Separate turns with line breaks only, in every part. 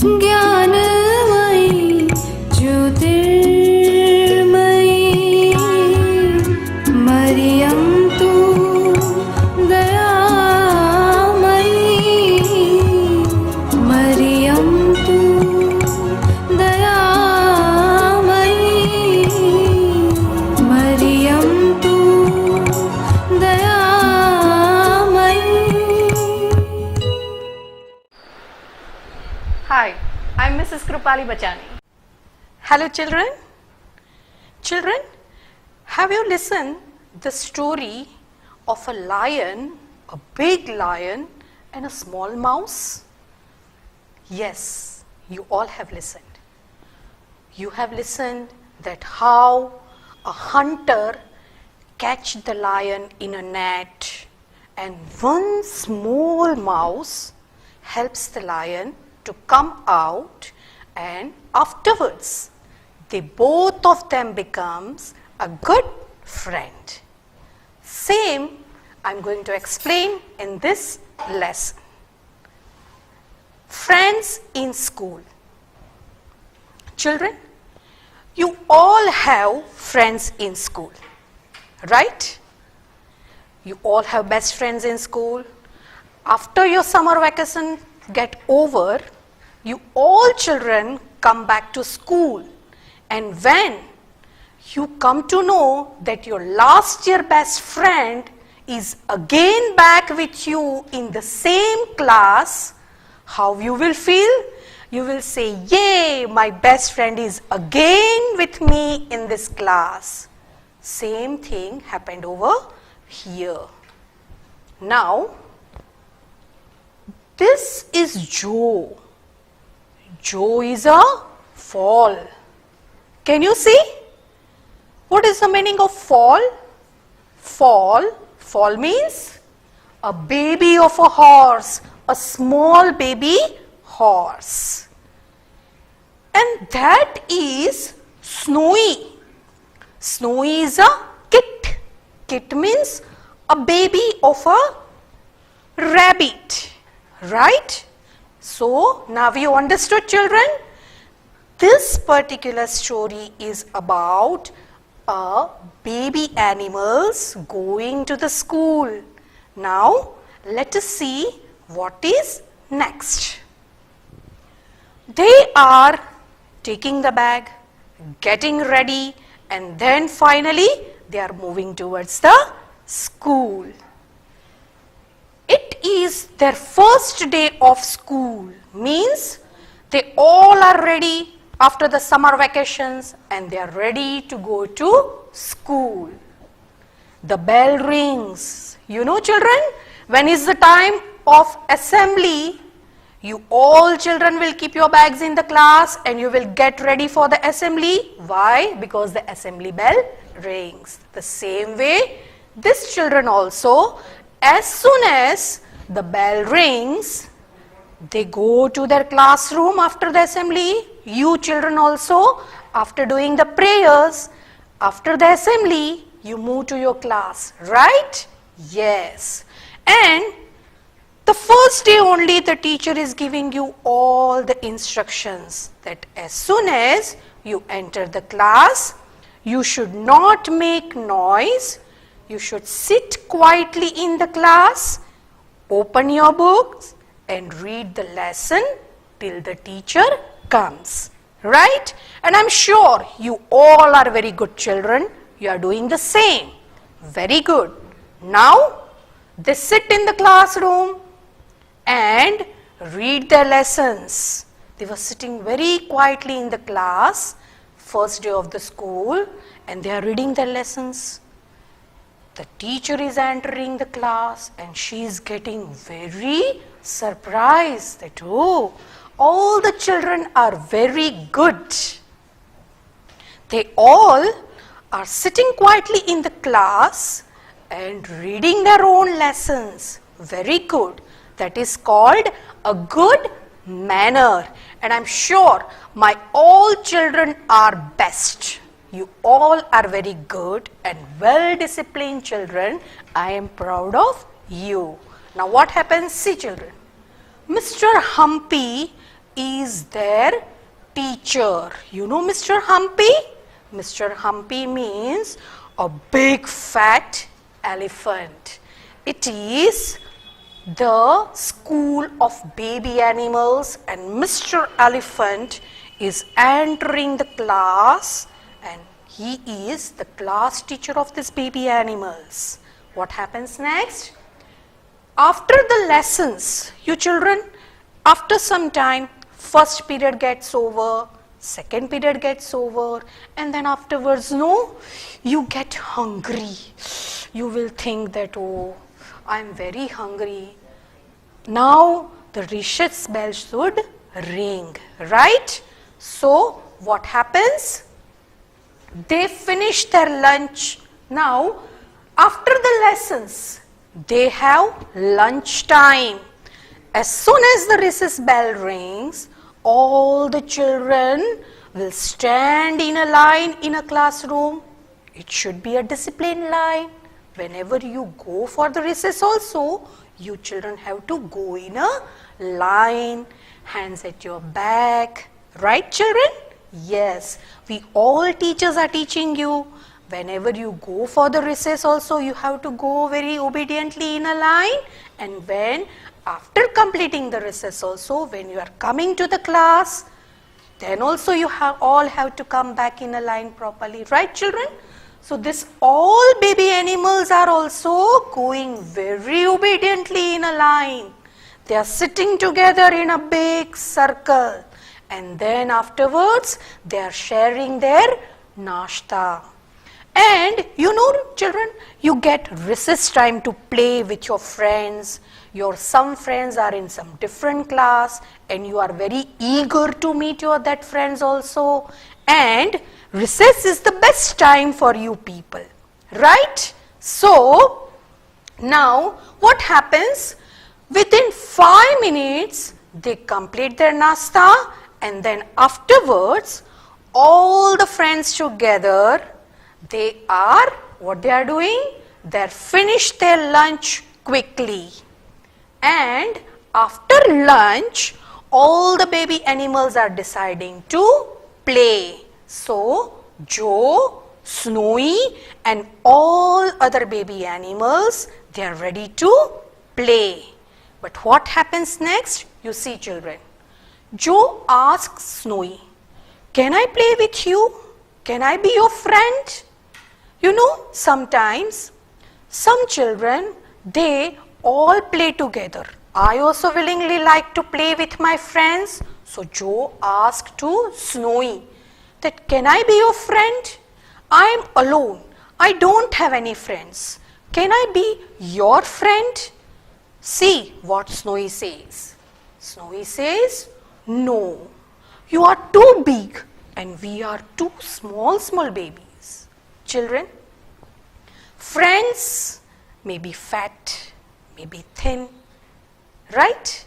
ज्ञानमयी ज्योतिर्मयी मरियम तू दयामयी मरियम तू दयामयी मरियम तू दयामयी.
Hi, I'm Mrs. Krupali Bachani. Hello children. Children, have you listened the story of a lion, a big lion and a small mouse? Yes, you all have listened. You have listened that how a hunter catch the lion in a net and one small mouse helps the lion to come out, and afterwards they both of them becomes a good friend. Same I'm going to explain in this lesson. Friends in school. Children, you all have friends in school, right? You all have best friends in school. After your summer vacation get over, you all children come back to school, and when you come to know that your last year best friend is again back with you in the same class, how you will feel? You will say, yay, my best friend is again with me in this class. Same thing happened over here. Now, this is Joe. Joe is a fall. Can you see? What is the meaning of fall? Fall. Fall means a baby of a horse, a small baby horse. And that is Snowy. Snowy is a kit. Kit means a baby of a rabbit. Right? So, now you understood children? This particular story is about baby animals going to the school. Now, let us see what is next. They are taking the bag, getting ready, and then finally they are moving towards the school. It is their first day of school, means they all are ready after the summer vacations and they are ready to go to school. The bell rings. You know children, when is the time of assembly, you all children will keep your bags in the class and you will get ready for the assembly. Why? Because the assembly bell rings. The same way, these children also, as soon as the bell rings, they go to their classroom after the assembly. You children also, after doing the prayers, after the assembly, you move to your class, right? Yes. And the first day only the teacher is giving you all the instructions that as soon as you enter the class, you should not make noise. You should sit quietly in the class, open your books and read the lesson till the teacher comes. Right? And I'm sure you all are very good children. You are doing the same. Very good. Now, they sit in the classroom and read their lessons. They were sitting very quietly in the class, first day of the school, and they are reading their lessons. The teacher is entering the class and she is getting very surprised that, oh, all the children are very good. They all are sitting quietly in the class and reading their own lessons. Very good. That is called a good manner. And I'm sure my all children are best. You all are very good and well-disciplined children. I am proud of you. Now what happens? See children, Mr. Humpy is their teacher. You know Mr. Humpy? Mr. Humpy means a big fat elephant. It is the school of baby animals, and Mr. Elephant is entering the class, and he is the class teacher of these baby animals. What happens next? After the lessons, you children, after some time, first period gets over, second period gets over, and then afterwards, no, you get hungry. You will think that, oh, I am very hungry. Now the recess bell should ring, right? So what happens? They finish their lunch. Now after the lessons, they have lunch time. As soon as the recess bell rings, all the children will stand in a line in a classroom. It should be a disciplined line. Whenever you go for the recess also, you children have to go in a line, hands at your back. Right, children? Yes, we all teachers are teaching you. Whenever you go for the recess also, you have to go very obediently in a line. And when after completing the recess also, when you are coming to the class, then also you all have to come back in a line properly. Right, children? So this all baby animals are also going very obediently in a line. They are sitting together in a big circle, and then afterwards they are sharing their nashta. And you know, children, you get recess time to play with your friends. Some friends are in some different class, and you are very eager to meet your that friends also. And recess is the best time for you people, right? So now what happens? Within 5 minutes they complete their nasta, and then afterwards all the friends together, what they are doing? They are finished their lunch quickly, and after lunch all the baby animals are deciding to play. So Joe, Snowy and all other baby animals, they are ready to play. But what happens next? You see, children. Joe asks Snowy, "Can I play with you? Can I be your friend?" You know, sometimes some children, they all play together. I also willingly like to play with my friends. So Joe asked to Snowy that, "Can I be your friend? I am alone. I don't have any friends. Can I be your friend?" See what Snowy says. Snowy says, "No, you are too big and we are two small babies." Children, friends may be fat, may be thin, right?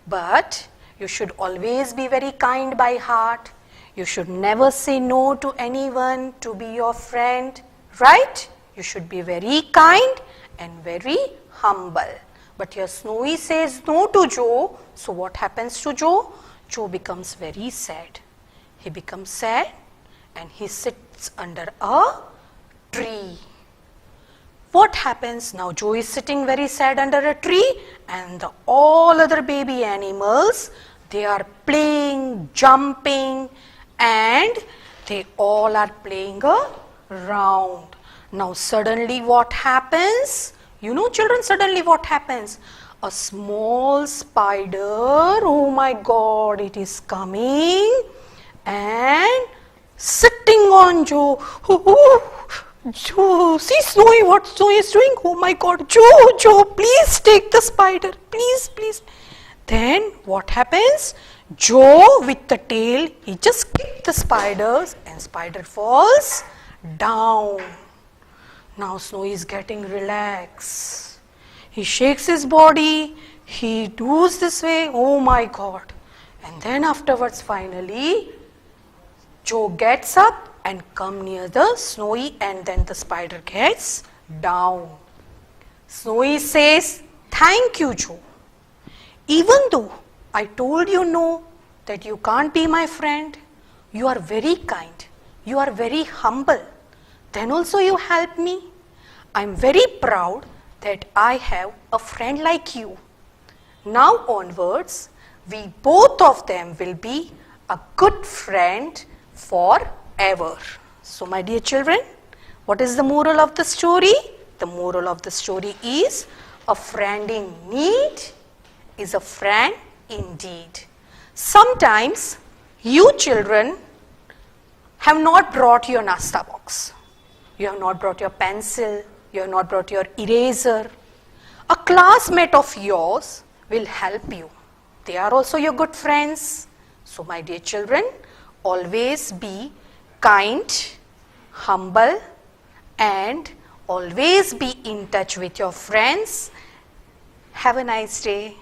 But you should always be very kind by heart. You should never say no to anyone to be your friend, right? You should be very kind and very humble. But your Snowy says no to Joe. So what happens to Joe? Joe becomes very sad. He becomes sad and he sits under a tree. What happens now? Joe is sitting very sad under a tree, and all other baby animals, they are playing, jumping, and they all are playing around. Now suddenly what happens? You know, children, suddenly what happens? A small spider, oh my God, it is coming and sitting on Joe. Joe, see Snowy, what Snowy is doing? Oh my God, Joe, please take the spider, please. Then what happens? Joe with the tail, he just kicked the spiders and spider falls down. Now Snowy is getting relaxed. He shakes his body, he does this way, oh my God. And then afterwards finally, Joe gets up and come near the Snowy, and then the spider gets down. Snowy says, "Thank you, Joe. Even though I told you no, that you can't be my friend? You are very kind. You are very humble. Then also you help me. I'm very proud that I have a friend like you. Now onwards, we both of them will be a good friend forever. So my dear children, what is the moral of the story? The moral of the story is a friend in need is a friend indeed. Sometimes you children have not brought your nasta box. You have not brought your pencil. You have not brought your eraser. A classmate of yours will help you. They are also your good friends. So my dear children, always be kind, humble, and always be in touch with your friends. Have a nice day.